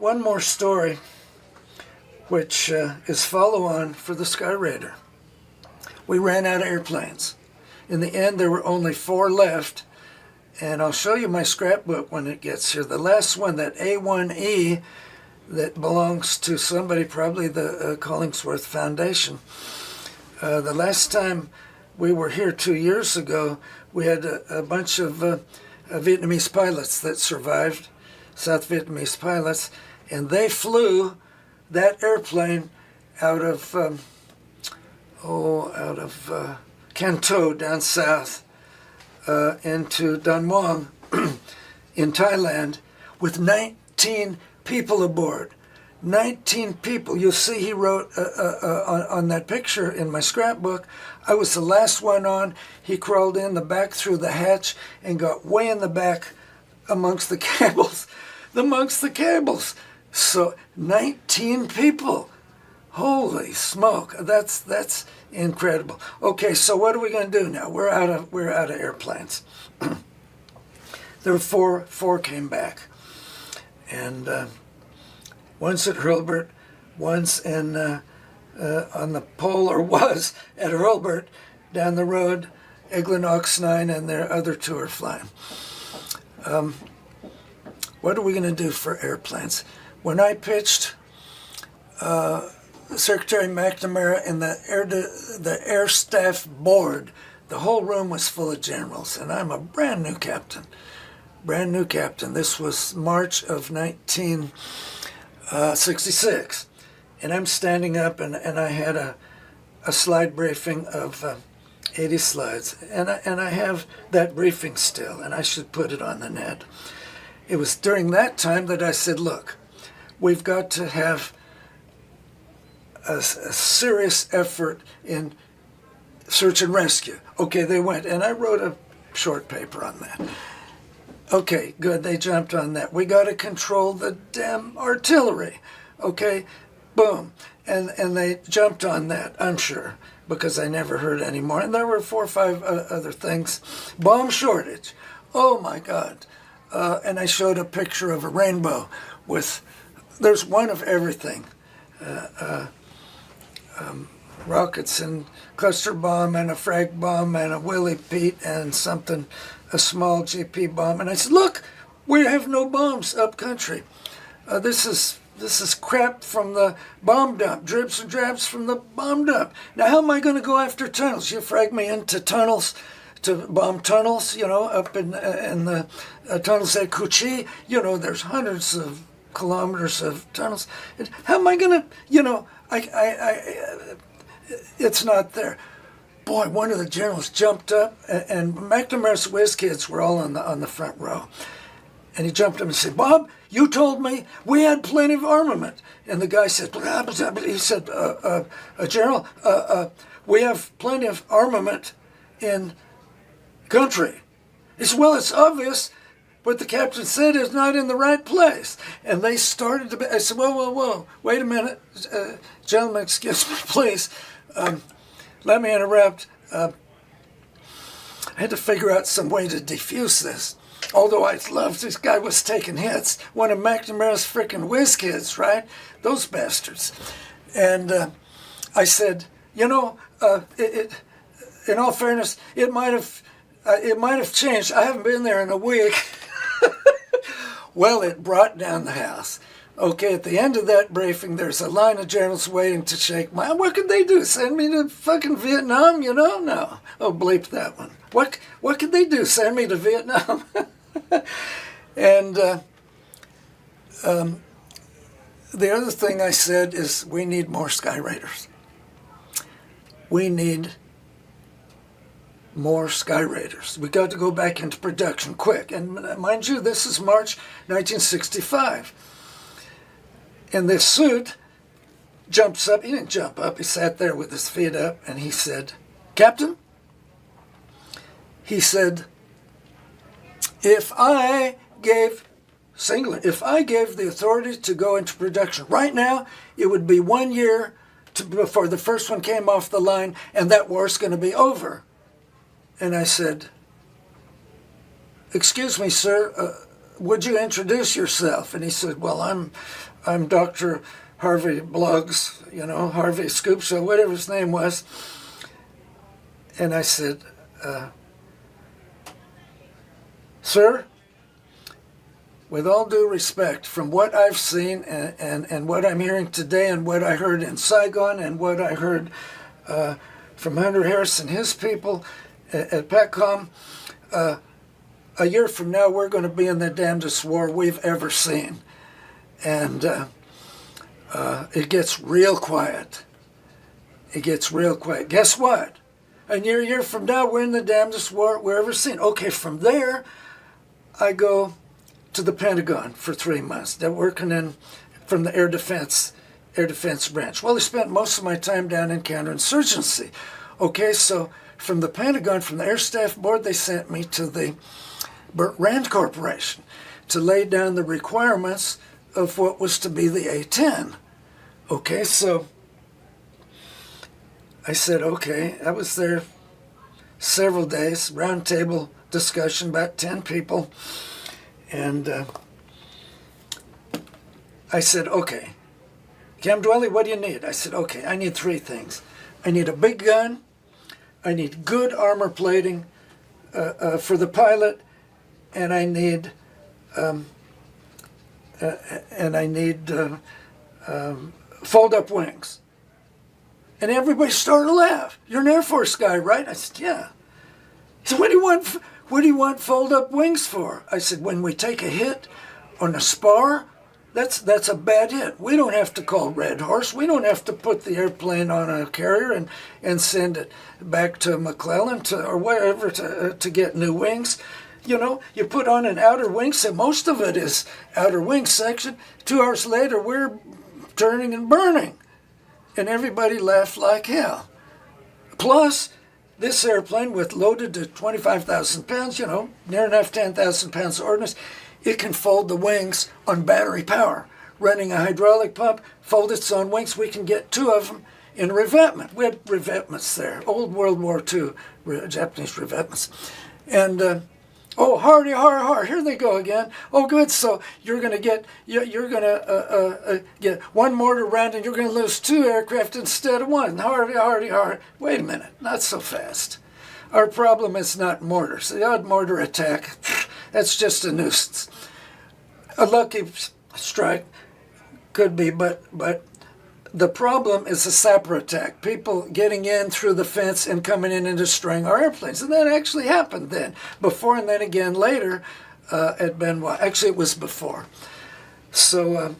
one more story, which is follow-on for the Skyraider. We ran out of airplanes. In the end, there were only 4 left, and I'll show you my scrapbook when it gets here. The last one, that A-1E, that belongs to somebody, probably the Collingsworth Foundation. The last time we were here 2 years ago, we had a bunch of Vietnamese pilots that survived, South Vietnamese pilots, and they flew that airplane out of Can Tho down south into Don Muang in Thailand with 19 people aboard. 19 people. You'll see he wrote on that picture in my scrapbook, I was the last one on. He crawled in the back through the hatch and got way in the back amongst the cables. So 19 people. Holy smoke. That's incredible. Okay, so what are we going to do now? We're out of airplanes. There were four came back. And once at Hurlburt, once in on the pole, or was at Hurlburt, down the road, Eglin Ox-9 and their other 2 are flying. What are we going to do for airplanes? When I pitched, Secretary McNamara and the Air Staff Board, the whole room was full of generals, and I'm a brand new captain. This was March of 1966, and I'm standing up, and I had a slide briefing of 80 slides, and I have that briefing still, and I should put it on the net. It was during that time that I said, look, we've got to have a serious effort in search and rescue. Okay, they went, and I wrote a short paper on that. Okay, good, they jumped on that. We got to control the damn artillery. Okay, boom. And they jumped on that, I'm sure, because I never heard any more. And there were 4 or 5 other things. Bomb shortage. Oh, my God. And I showed a picture of a rainbow with, there's one of everything. Rockets and cluster bomb and a frag bomb and a Willie Pete and something, a small GP bomb. And I said, look, we have no bombs up country. This is crap from the bomb dump, drips and drabs from the bomb dump. Now, how am I going to go after tunnels? You frag me into tunnels, to bomb tunnels, you know, up in the tunnels at Cu-Chi. You know, there's hundreds of kilometers of tunnels. How am I going to, you know, it's not there. Boy, one of the generals jumped up, and McNamara's whiz kids were all on the front row. And he jumped up and said, Bob, you told me we had plenty of armament. And the guy said, he said, General, we have plenty of armament in country. He said, well, it's obvious. What the captain said is not in the right place. And they started to, I said, whoa, wait a minute. Gentlemen, excuse me, please. Let me interrupt. I had to figure out some way to defuse this. Although I loved this guy was taking hits. One of McNamara's frickin' whiz kids, right? Those bastards. And I said, you know, in all fairness, it might have changed. I haven't been there in a week. Well, it brought down the house. Okay, at the end of that briefing, there's a line of generals waiting to shake my hand. What could they do? Send me to fucking Vietnam? You know? No. Oh, bleep that one. What could they do? Send me to Vietnam? And the other thing I said is we need more Skyraiders. We need more Skyraiders. We got to go back into production quick. And mind you, this is March 1965. And this suit jumps up. He didn't jump up. He sat there with his feet up, and he said, Captain, he said, if I gave the authority to go into production right now, it would be 1 year before the first one came off the line, and that war's going to be over. And I said, excuse me, sir, would you introduce yourself? And he said, well, I'm I'm Dr. Harvey Bluggs, you know, Harvey Scoop Show, whatever his name was. And I said, sir, with all due respect, from what I've seen and what I'm hearing today and what I heard in Saigon and what I heard from Hunter Harris and his people at PACOM, a year from now we're going to be in the damnedest war we've ever seen. And it gets real quiet. It gets real quiet. Guess what? A year from now, we're in the damnedest war we've ever seen. Okay, from there, I go to the Pentagon for 3 months. They're working from the air defense branch. Well, I spent most of my time down in counterinsurgency. Okay, so from the Pentagon, from the Air Staff Board, they sent me to the Rand Corporation to lay down the requirements of what was to be the A-10. Okay, so I said, okay, I was there several days, round table discussion, about 10 people, and I said, okay, Cam Dwelly, what do you need? I said, okay, I need 3 things. I need a big gun, I need good armor plating for the pilot, and I need fold-up wings. And everybody started to laugh. You're an Air Force guy, right? I said, yeah. So what do you want fold-up wings for? I said, when we take a hit on a spar, that's a bad hit. We don't have to call Red Horse. We don't have to put the airplane on a carrier and send it back to McClellan or wherever to get new wings. You know, you put on an outer wing set. Most of it is outer wing section. 2 hours later, we're turning and burning. And everybody laughed like hell. Plus, this airplane, with loaded to 25,000 pounds, you know, near enough 10,000 pounds of ordnance, it can fold the wings on battery power. Running a hydraulic pump, fold its own wings. We can get 2 of them in revetment. We had revetments there, old World War II Japanese revetments. And oh, hardy, har, here they go again. Oh, good. So you're going to get 1 mortar round, and you're going to lose 2 aircraft instead of 1. Hardy, har. Wait a minute, not so fast. Our problem is not mortars. The odd mortar attack, that's just a nuisance. A lucky strike could be, but the problem is a sapper attack. People getting in through the fence and coming in and destroying our airplanes. And that actually happened then. Before and then again later at Benoit. Actually, it was before. So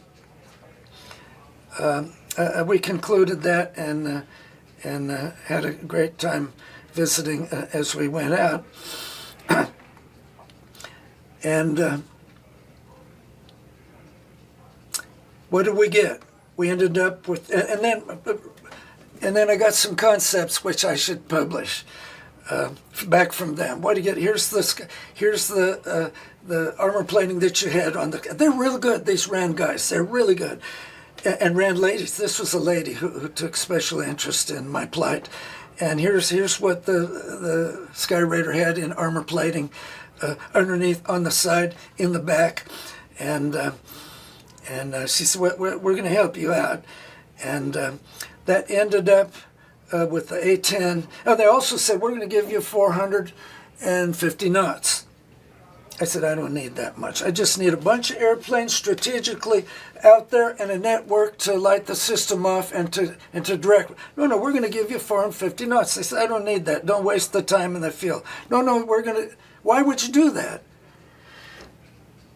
we concluded that and had a great time visiting as we went out. And what did we get? We ended up with, and then I got some concepts which I should publish back from them. What do you get? Here's the armor plating that you had on the. They're real good. These Rand guys, they're really good, and Rand ladies. This was a lady who took special interest in my plight, and here's what the Skyraider had in armor plating, underneath, on the side, in the back, and she said, we're going to help you out. And that ended up with the A-10. Oh, they also said, we're going to give you 450 knots. I said, I don't need that much. I just need a bunch of airplanes strategically out there and a network to light the system off and to direct. No, we're going to give you 450 knots. They said, I don't need that. Don't waste the time in the field. No, we're going to. Why would you do that?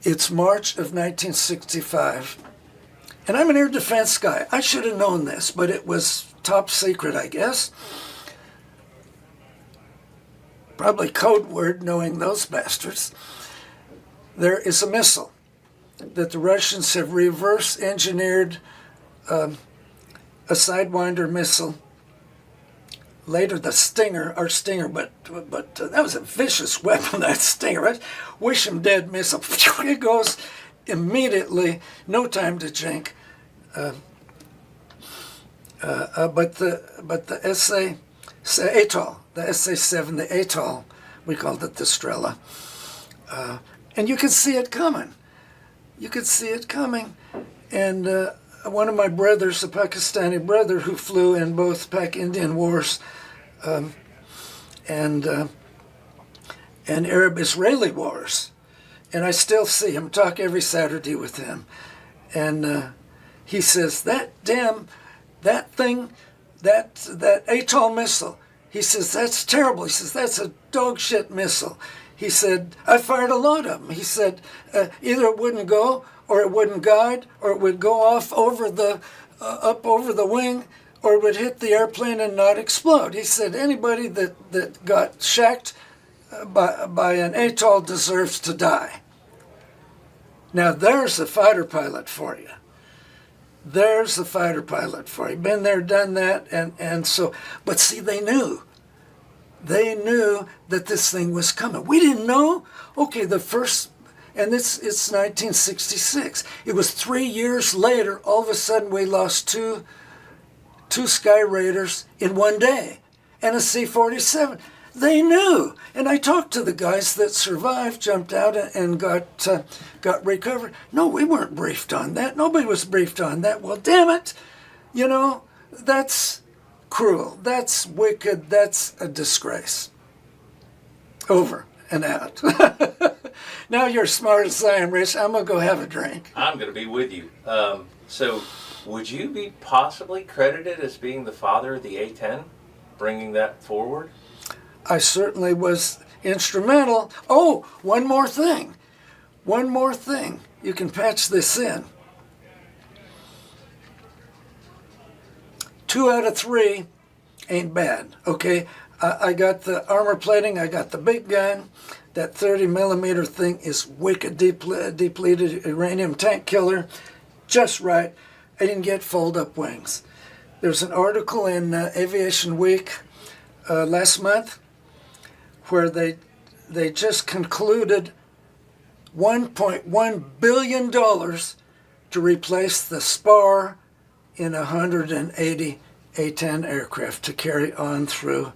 It's March of 1965, and I'm an air defense guy. I should have known this, but it was top secret, I guess. Probably code word, knowing those bastards. There is a missile that the Russians have reverse engineered, a Sidewinder missile. Later, the Stinger, our Stinger, but that was a vicious weapon, that Stinger. Right? Wish 'em dead missile. It goes immediately, no time to jink. But the ATOL, the SA-7, the ATOL, we called it the Strela, and you could see it coming. You could see it coming, And one of my brothers, a Pakistani brother who flew in both Pak-Indian wars and Arab-Israeli wars. And I still see him, talk every Saturday with him. And he says, that thing, that atoll missile, he says, that's terrible. He says, that's a dog shit missile. He said, I fired a lot of them. He said, either it wouldn't go, or it wouldn't guide, or it would go off over the, up over the wing, or it would hit the airplane and not explode. He said, anybody that got shacked by an atoll deserves to die. Now there's a fighter pilot for you. There's a fighter pilot for you. Been there, done that, and so, but see, they knew. They knew that this thing was coming. We didn't know. Okay, the first, and it's 1966. It was 3 years later, all of a sudden we lost two Skyraiders in one day, and a C-47. They knew, and I talked to the guys that survived, jumped out, and got recovered. No, we weren't briefed on that. Nobody was briefed on that. Well, damn it, you know, that's cruel. That's wicked. That's a disgrace. Over and out. Now you're as smart as I am, Rich. I'm gonna go have a drink. I'm going to be with you. So, would you be possibly credited as being the father of the A-10, bringing that forward? I certainly was instrumental. Oh, one more thing. One more thing. You can patch this in. 2 out of 3 ain't bad, okay? I got the armor plating. I got the big gun. That 30-millimeter thing is wicked depleted uranium tank killer. Just right. I didn't get fold-up wings. There's an article in Aviation Week last month where they just concluded $1.1 billion to replace the spar in 180 A-10 aircraft to carry on through